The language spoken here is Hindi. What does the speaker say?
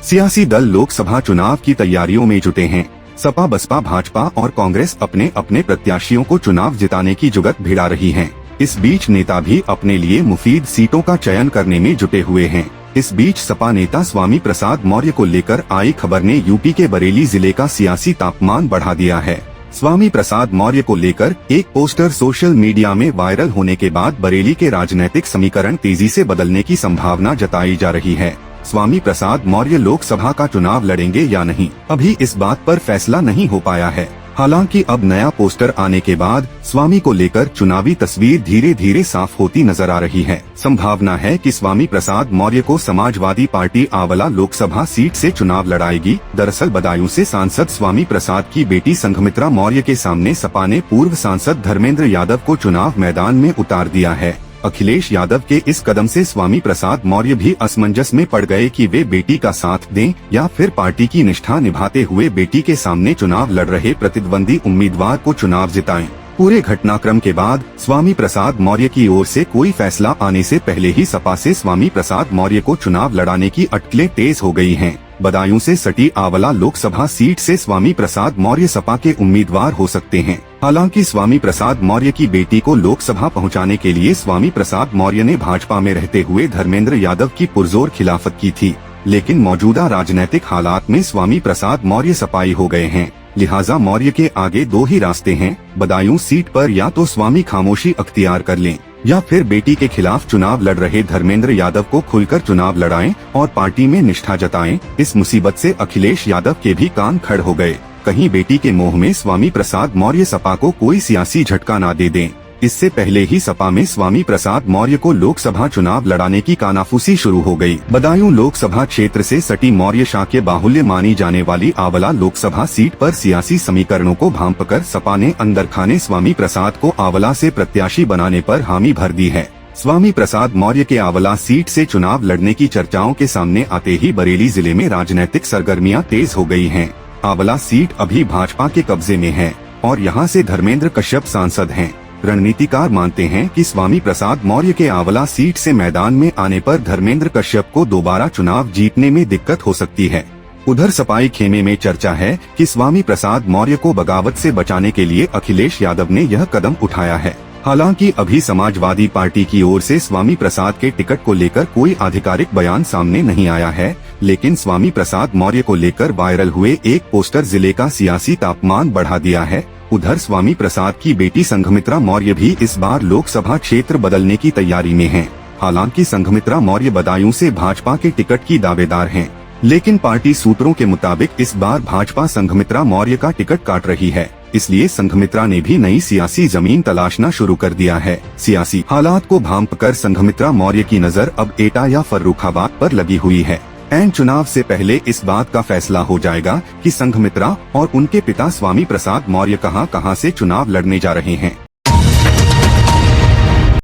सियासी दल लोकसभा चुनाव की तैयारियों में जुटे हैं। सपा, बसपा, भाजपा और कांग्रेस अपने अपने प्रत्याशियों को चुनाव जिताने की जुगत भिड़ा रही हैं। इस बीच नेता भी अपने लिए मुफीद सीटों का चयन करने में जुटे हुए हैं। इस बीच सपा नेता स्वामी प्रसाद मौर्य को लेकर आई खबर ने यूपी के बरेली जिले का सियासी तापमान बढ़ा दिया है। स्वामी प्रसाद मौर्य को लेकर एक पोस्टर सोशल मीडिया में वायरल होने के बाद बरेली के राजनीतिक समीकरण तेजी से बदलने की संभावना जताई जा रही है। स्वामी प्रसाद मौर्य लोकसभा का चुनाव लड़ेंगे या नहीं, अभी इस बात पर फैसला नहीं हो पाया है। हालांकि अब नया पोस्टर आने के बाद स्वामी को लेकर चुनावी तस्वीर धीरे धीरे साफ होती नजर आ रही है। संभावना है कि स्वामी प्रसाद मौर्य को समाजवादी पार्टी आंवला लोकसभा सीट से चुनाव लड़ाएगी। दरअसल बदायूं से सांसद स्वामी प्रसाद की बेटी संघमित्रा मौर्य के सामने सपा ने पूर्व सांसद धर्मेंद्र यादव को चुनाव मैदान में उतार दिया है। अखिलेश यादव के इस कदम से स्वामी प्रसाद मौर्य भी असमंजस में पड़ गए कि वे बेटी का साथ दें या फिर पार्टी की निष्ठा निभाते हुए बेटी के सामने चुनाव लड़ रहे प्रतिद्वंदी उम्मीदवार को चुनाव जिताएं। पूरे घटनाक्रम के बाद स्वामी प्रसाद मौर्य की ओर से कोई फैसला आने से पहले ही सपा से स्वामी प्रसाद मौर्य को चुनाव लड़ाने की अटकलें तेज हो गई हैं। बदायूं से सटी आंवला लोकसभा सीट से स्वामी प्रसाद मौर्य सपा के उम्मीदवार हो सकते हैं। हालांकि स्वामी प्रसाद मौर्य की बेटी को लोकसभा पहुंचाने के लिए स्वामी प्रसाद मौर्य ने भाजपा में रहते हुए धर्मेंद्र यादव की पुरजोर खिलाफत की थी, लेकिन मौजूदा राजनीतिक हालात में स्वामी प्रसाद मौर्य सपाई हो गए हैं। लिहाजा मौर्य के आगे दो ही रास्ते हैं। बदायूं सीट पर या तो स्वामी खामोशी अख्तियार कर लें या फिर बेटी के खिलाफ चुनाव लड़ रहे धर्मेंद्र यादव को खुलकर चुनाव लड़ाएं और पार्टी में निष्ठा जताएं। इस मुसीबत से अखिलेश यादव के भी कान खड़ हो गए। कहीं बेटी के मोह में स्वामी प्रसाद मौर्य सपा को कोई सियासी झटका न दे दें। इससे पहले ही सपा में स्वामी प्रसाद मौर्य को लोकसभा चुनाव लड़ाने की कानाफूसी शुरू हो गई। बदायूं लोकसभा क्षेत्र से सटी मौर्य शाह के बाहुल्य मानी जाने वाली आंवला लोकसभा सीट पर सियासी समीकरणों को भांपकर सपा ने अंदर खाने स्वामी प्रसाद को आंवला से प्रत्याशी बनाने पर हामी भर दी है। स्वामी प्रसाद मौर्य के आंवला सीट से चुनाव लड़ने की चर्चाओं के सामने आते ही बरेली जिले में राजनीतिक सरगर्मियां तेज हो गई हैं। आंवला सीट अभी भाजपा के कब्जे में है और यहां से धर्मेंद्र कश्यप सांसद हैं। रणनीतिकार मानते हैं कि स्वामी प्रसाद मौर्य के आंवला सीट से मैदान में आने पर धर्मेंद्र कश्यप को दोबारा चुनाव जीतने में दिक्कत हो सकती है। उधर सपाई खेमे में चर्चा है कि स्वामी प्रसाद मौर्य को बगावत से बचाने के लिए अखिलेश यादव ने यह कदम उठाया है। हालांकि अभी समाजवादी पार्टी की ओर से स्वामी प्रसाद के टिकट को लेकर कोई आधिकारिक बयान सामने नहीं आया है, लेकिन स्वामी प्रसाद मौर्य को लेकर वायरल हुए एक पोस्टर जिले का सियासी तापमान बढ़ा दिया है। उधर स्वामी प्रसाद की बेटी संघमित्रा मौर्य भी इस बार लोकसभा क्षेत्र बदलने की तैयारी में हैं। हालांकि संघमित्रा मौर्य बदायूं से भाजपा के टिकट की दावेदार हैं, लेकिन पार्टी सूत्रों के मुताबिक इस बार भाजपा संघमित्रा मौर्य का टिकट काट रही है। इसलिए संघमित्रा ने भी नई सियासी जमीन तलाशना शुरू कर दिया है। सियासी हालात को भांपकर संघमित्रा मौर्य की नजर अब एटा या फर्रुखाबाद पर लगी हुई है। ऐन चुनाव से पहले इस बात का फैसला हो जाएगा कि संघमित्रा और उनके पिता स्वामी प्रसाद मौर्य कहां से चुनाव लड़ने जा रहे हैं।